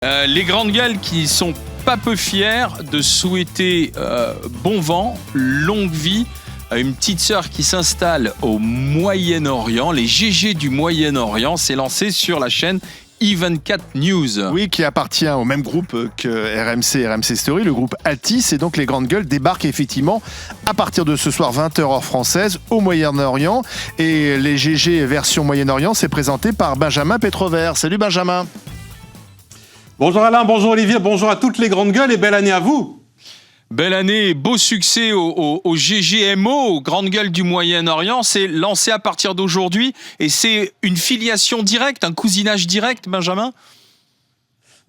Les grandes gueules qui sont pas peu fiers de souhaiter bon vent, longue vie à une petite sœur qui s'installe au Moyen-Orient. Les GG du Moyen-Orient s'est lancé sur la chaîne E24 News. Oui, qui appartient au même groupe que RMC Story, le groupe Altis. Et donc les grandes gueules débarquent effectivement à partir de ce soir 20h heure française au Moyen-Orient. Et les GG version Moyen-Orient, c'est présenté par Benjamin Pétrovert. Salut Benjamin. Bonjour Alain, bonjour Olivier, bonjour à toutes les grandes gueules et belle année à vous. Belle année, beau succès au GGMO, aux grandes gueules du Moyen-Orient. C'est lancé à partir d'aujourd'hui et c'est une filiation directe, un cousinage direct, Benjamin ?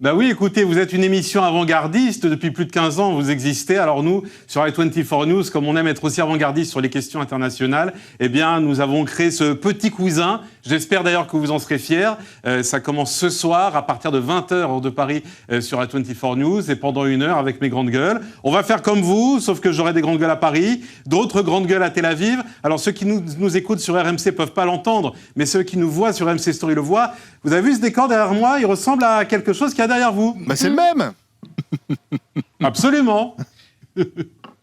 Ben oui, écoutez, vous êtes une émission avant-gardiste, depuis plus de 15 ans vous existez. Alors nous, sur i24 News, comme on aime être aussi avant-gardiste sur les questions internationales, eh bien nous avons créé ce petit cousin. J'espère d'ailleurs que vous en serez fiers. Ça commence ce soir à partir de 20h heure de Paris sur i24 News et pendant 1 heure avec mes grandes gueules. On va faire comme vous, sauf que j'aurai des grandes gueules à Paris, d'autres grandes gueules à Tel Aviv. Alors ceux qui nous écoutent sur RMC peuvent pas l'entendre, mais ceux qui nous voient sur RMC Story le voient. Vous avez vu ce décor derrière moi? Il ressemble à quelque chose qu'il y a derrière vous. Bah c'est le même. Absolument.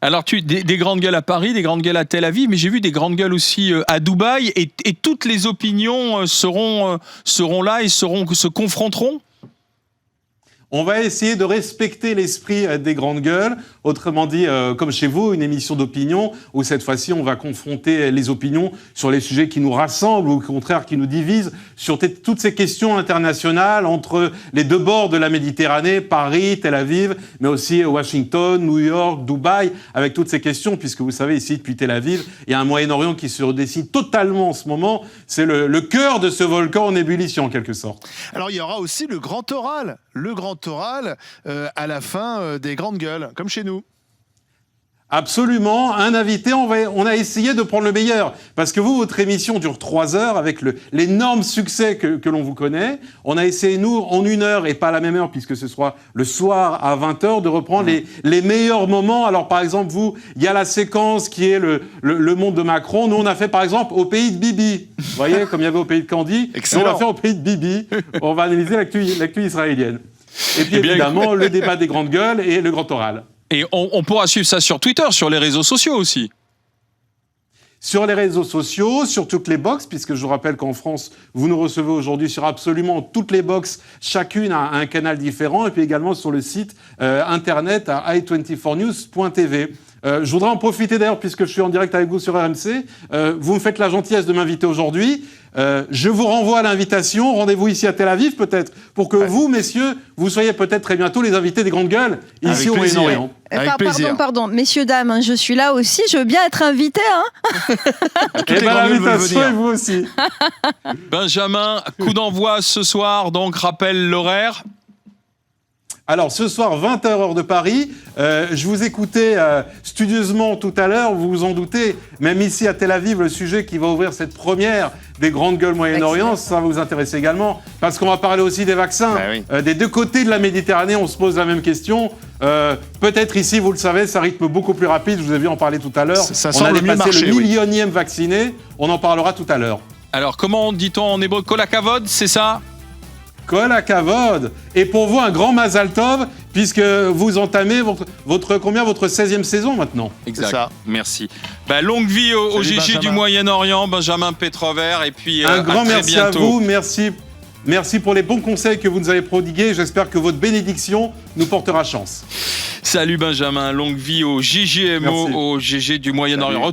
Alors, des grandes gueules à Paris, des grandes gueules à Tel Aviv, mais j'ai vu des grandes gueules aussi à Dubaï, et toutes les opinions seront là et se confronteront. On va essayer de respecter l'esprit des grandes gueules. Autrement dit, comme chez vous, une émission d'opinion où cette fois-ci, on va confronter les opinions sur les sujets qui nous rassemblent ou au contraire qui nous divisent sur toutes ces questions internationales entre les deux bords de la Méditerranée, Paris, Tel Aviv, mais aussi Washington, New York, Dubaï, avec toutes ces questions, puisque vous savez, ici, depuis Tel Aviv, il y a un Moyen-Orient qui se redessine totalement en ce moment. C'est le cœur de ce volcan en ébullition, en quelque sorte. Alors il y aura aussi le grand oral. Le grand oral à la fin des grandes gueules, comme chez nous. Absolument, un invité, on a essayé de prendre le meilleur. Parce que vous, votre émission dure 3 heures avec l'énorme succès que l'on vous connaît. On a essayé, nous, en 1 heure, et pas à la même heure, puisque ce sera le soir à 20h, de reprendre les meilleurs moments. Alors, par exemple, vous, il y a la séquence qui est le monde de Macron. Nous, on a fait, par exemple, au pays de Bibi. Vous voyez, comme il y avait au pays de Candy. Excellent. On va faire au pays de Bibi. On va analyser l'actu israélienne. Et puis, évidemment, le débat des grandes gueules et le grand oral. Et on pourra suivre ça sur Twitter, sur les réseaux sociaux aussi. Sur les réseaux sociaux, sur toutes les box, puisque je vous rappelle qu'en France, vous nous recevez aujourd'hui sur absolument toutes les box, chacune a un canal différent, et puis également sur le site internet à i24news.tv. Je voudrais en profiter d'ailleurs, puisque je suis en direct avec vous sur RMC. Vous me faites la gentillesse de m'inviter aujourd'hui. Je vous renvoie à l'invitation. Rendez-vous ici à Tel Aviv, peut-être, pour que vous, messieurs, vous soyez peut-être très bientôt les invités des grandes gueules, ici au Moyen-Orient. Pardon, messieurs, dames, hein, je suis là aussi, je veux bien être invité. Hein. Et bien l'invitation est vous aussi. Benjamin, coup d'envoi ce soir, donc rappelle l'horaire. Alors, ce soir, 20h heure de Paris, je vous écoutais studieusement tout à l'heure, vous vous en doutez, même ici à Tel Aviv, le sujet qui va ouvrir cette première des grandes gueules Moyen-Orient, ça va vous intéresser également, parce qu'on va parler aussi des vaccins. Des deux côtés de la Méditerranée, on se pose la même question. Peut-être ici, vous le savez, ça rythme beaucoup plus rapide, je vous ai vu en parler tout à l'heure. On a dépassé le millionième vacciné, on en parlera tout à l'heure. Alors, comment dit-on en hébreu? Kol hakavod, c'est ça? Kol hakavod. Et pour vous, un grand Mazal Tov, puisque vous entamez votre 16e saison maintenant. Exact. C'est ça. Merci. Longue vie au GG Benjamin. du Moyen-Orient, Benjamin Pétrovert, et puis un grand merci bientôt. à vous, merci pour les bons conseils que vous nous avez prodigués. J'espère que votre bénédiction nous portera chance. Salut Benjamin, longue vie au GGMO, au GG du Moyen-Orient.